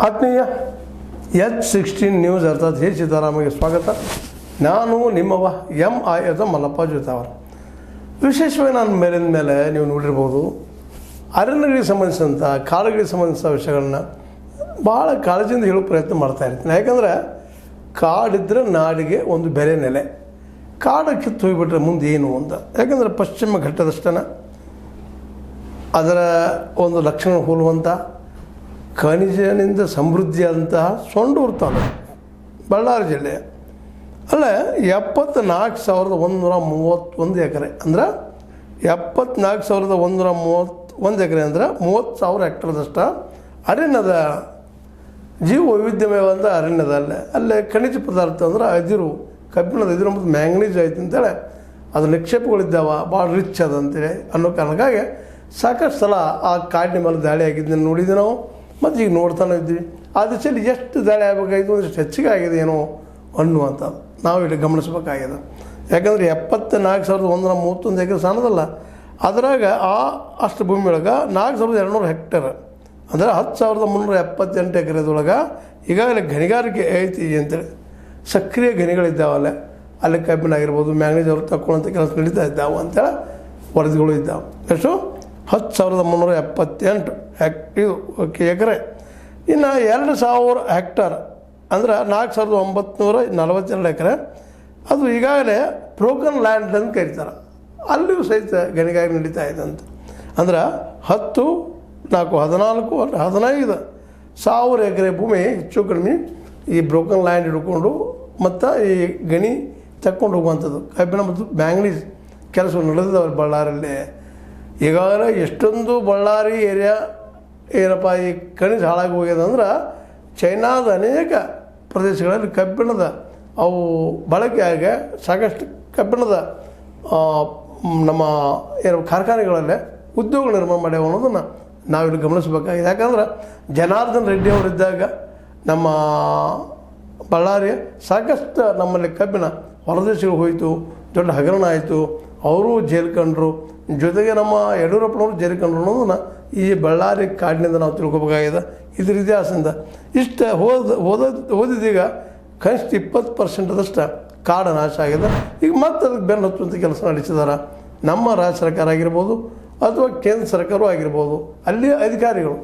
ಆತ್ಮೀಯ H16 news ಅರ್ಥಾತ್ ಹೇ ಸಿದ್ದರಾಮಗೆ ಸ್ವಾಗತ. ನಾನು ನಿಮ್ಮವ MI ಮಲ್ಲಪ್ಪ ಜೋತಾವರ. ವಿಶೇಷವಾಗಿ ನಾನು ಮೇಲಿನ ಮೇಲೆ ನೀವು ನೋಡಿರ್ಬೋದು, ಅರಣ್ಯಗಳಿಗೆ ಸಂಬಂಧಿಸಿದಂಥ ಕಾಡುಗಳಿಗೆ ಸಂಬಂಧಿಸಿದ ವಿಷಯಗಳನ್ನ ಭಾಳ ಕಾಳಜಿಯಿಂದ ಹೇಳೋ ಪ್ರಯತ್ನ ಮಾಡ್ತಾ ಇರ್ತೀನಿ. ಯಾಕಂದರೆ ಕಾಡಿದ್ರೆ ನಾಡಿಗೆ ಒಂದು ಬೆಲೆ ನೆಲೆ. ಕಾಡು ಕಿತ್ತು ಹೋಗಿಬಿಟ್ರೆ ಮುಂದೆ ಏನು ಅಂತ. ಯಾಕಂದರೆ ಪಶ್ಚಿಮ ಘಟ್ಟದಷ್ಟನ ಅದರ ಒಂದು ಲಕ್ಷಣ ಹೋಲುವಂಥ ಖನಿಜನಿಂದ ಸಮೃದ್ಧಿಯಾದಂತಹ ಸೊಂಡೂರು ತಾಲೂಕು ಬಳ್ಳಾರಿ ಜಿಲ್ಲೆ ಅಲ್ಲೇ 74,131 ಎಕರೆ ಅಂದ್ರೆ 74,131 ಎಕರೆ ಅಂದರೆ 30,000 ಹೆಕ್ಟರ್ದಷ್ಟ ಅರಣ್ಯದ ಜೀವ ವೈವಿಧ್ಯಮಯವಾದ ಅರಣ್ಯದ ಅಲ್ಲೇ ಖನಿಜ ಪದಾರ್ಥ ಅಂದ್ರೆ ಅದಿರು, ಕಬ್ಬಿಣದ ಇದಿರು ಮತ್ತು ಮ್ಯಾಂಗನೀಸ್ ಐತೆ ಅಂತೇಳಿ ಅದು ನಿಕ್ಷೇಪಗಳಿದ್ದಾವೆ, ಭಾಳ ರಿಚ್ ಅದ ಅಂತೇಳಿ ಅನ್ನೋ ಕಾರಣಕ್ಕಾಗಿ ಸಾಕಷ್ಟು ಸಲ ಆ ಕಾಡಿನ ಮೇಲೆ ದಾಳಿ ಆಗಿದ್ದನ್ನು ನೋಡಿದ್ವಿ ನಾವು. ಮತ್ತು ಈಗ ನೋಡ್ತಾನೆ ಇದ್ವಿ. ಆ ದಿಶೆಯಲ್ಲಿ ಎಷ್ಟು ದಾಳಿ ಆಗಬೇಕಾಗಿತ್ತು, ಒಂದಿಷ್ಟು ಹೆಚ್ಚಿಗೆ ಆಗಿದೆ ಏನೋ ಅನ್ನುವಂಥದ್ದು ನಾವು ಇಲ್ಲಿ ಗಮನಿಸ್ಬೇಕಾಗಿದೆ. ಯಾಕಂದರೆ 74,131 ಎಕರೆ ಸಣ್ಣದಲ್ಲ. ಅದರಾಗ ಅಷ್ಟು ಭೂಮಿ ಒಳಗೆ 4,200 ಹೆಕ್ಟರ್ ಅಂದರೆ 10,378 ಎಕರೆದೊಳಗೆ ಈಗಾಗಲೇ ಗಣಿಗಾರಿಕೆ ಐತಿ ಅಂತೇಳಿ ಸಕ್ರಿಯ ಗಣಿಗಳಿದ್ದಾವಲ್ಲ. ಅಲ್ಲಿ ಕಬ್ಬಿಣ ಆಗಿರ್ಬೋದು, ಮ್ಯಾಂಗನೀಸ್ ಅವರು ತಗೊಳ್ಳೋಂಥ ಕೆಲಸ ನಡೀತಾ ಇದ್ದಾವೆ ಅಂತೇಳಿ ವರದಿಗಳು ಇದ್ದಾವೆ. ಎಷ್ಟು 10,378 ಎಕರೆ. ಇನ್ನು 2,000 ಹೆಕ್ಟರ್ ಅಂದ್ರೆ 4,942 ಎಕರೆ ಅದು ಈಗಾಗಲೇ ಬ್ರೋಕನ್ ಲ್ಯಾಂಡ್ ಅಂತ ಕರೀತಾರೆ. ಅಲ್ಲಿಯೂ ಸಹಿತ ಗಣಿಗಾರಿಕೆ ನಡೀತಾ ಇದೆ ಅಂತ. ಅಂದ್ರೆ 10, 4, 14, 15,000 ಎಕರೆ ಭೂಮಿ ಹೆಚ್ಚು ಕಡಿಮೆ ಈ ಬ್ರೋಕನ್ ಲ್ಯಾಂಡ್ ಹಿಡ್ಕೊಂಡು ಮತ್ತು ಈ ಗಣಿ ತಕ್ಕೊಂಡು ಹೋಗುವಂಥದ್ದು ಕಬ್ಬಿಣ ಮತ್ತು ಮ್ಯಾಂಗನೀಸ್ ಕೆಲಸಗಳು ನಡೆದಿದ್ದಾವೆ ಬಳ್ಳಾರಿಯಲ್ಲಿ. ಈಗಾಗಲೇ ಎಷ್ಟೊಂದು ಬಳ್ಳಾರಿ ಏರಿಯಾ ಏನಪ್ಪ ಈ ಖನಿಜ ಹಾಳಾಗಿ ಹೋಗ್ಯದ ಅಂದ್ರೆ ಚೈನಾದ ಅನೇಕ ಪ್ರದೇಶಗಳಲ್ಲಿ ಕಬ್ಬಿಣದ ಅವು ಬಳಕೆಯಾಗಿ ಸಾಕಷ್ಟು ಕಬ್ಬಿಣದ ನಮ್ಮ ಏನು ಕಾರ್ಖಾನೆಗಳಲ್ಲೇ ಉದ್ಯೋಗ ನಿರ್ಮಾಣ ಮಾಡ್ಯಾವ ಅನ್ನೋದನ್ನು ನಾವಿಲ್ಲಿ ಗಮನಿಸಬೇಕಾಗಿದೆ. ಯಾಕಂದ್ರೆ ಜನಾರ್ದನ್ ರೆಡ್ಡಿ ಅವರಿದ್ದಾಗ ನಮ್ಮ ಬಳ್ಳಾರಿ ಸಾಕಷ್ಟು ನಮ್ಮಲ್ಲಿ ಕಬ್ಬಿಣ ಹೊರದೇಶಗಳಿಗೆ ಹೋಯಿತು, ದೊಡ್ಡ ಹಗರಣ ಆಯಿತು, ಅವರು ಜೈಲು ಕಂಡ್ರು, ಜೊತೆಗೆ ನಮ್ಮ ಯಡಿಯೂರಪ್ಪನವರು ಜೈಲು ಕಂಡ್ರು ಅನ್ನೋದನ್ನು ಈ ಬಳ್ಳಾರಿ ಕಾಡಿನಿಂದ ನಾವು ತಿಳ್ಕೊಬೇಕಾಗಿದೆ. ಇದ್ರ ಇತಿಹಾಸದಿಂದ ಇಷ್ಟು ಓದಿದೀಗ ಕನಿಷ್ಠ 20% ಕಾಡು ನಾಶ ಆಗಿದೆ. ಈಗ ಮತ್ತೆ ಅದಕ್ಕೆ ಬೆನ್ನು ಹಚ್ಚುವಂಥ ಕೆಲಸ ನಡೆಸಿದಾರೆ ನಮ್ಮ ರಾಜ್ಯ ಸರ್ಕಾರ ಆಗಿರ್ಬೋದು ಅಥವಾ ಕೇಂದ್ರ ಸರ್ಕಾರವೂ ಆಗಿರ್ಬೋದು, ಅಲ್ಲಿಯ ಅಧಿಕಾರಿಗಳು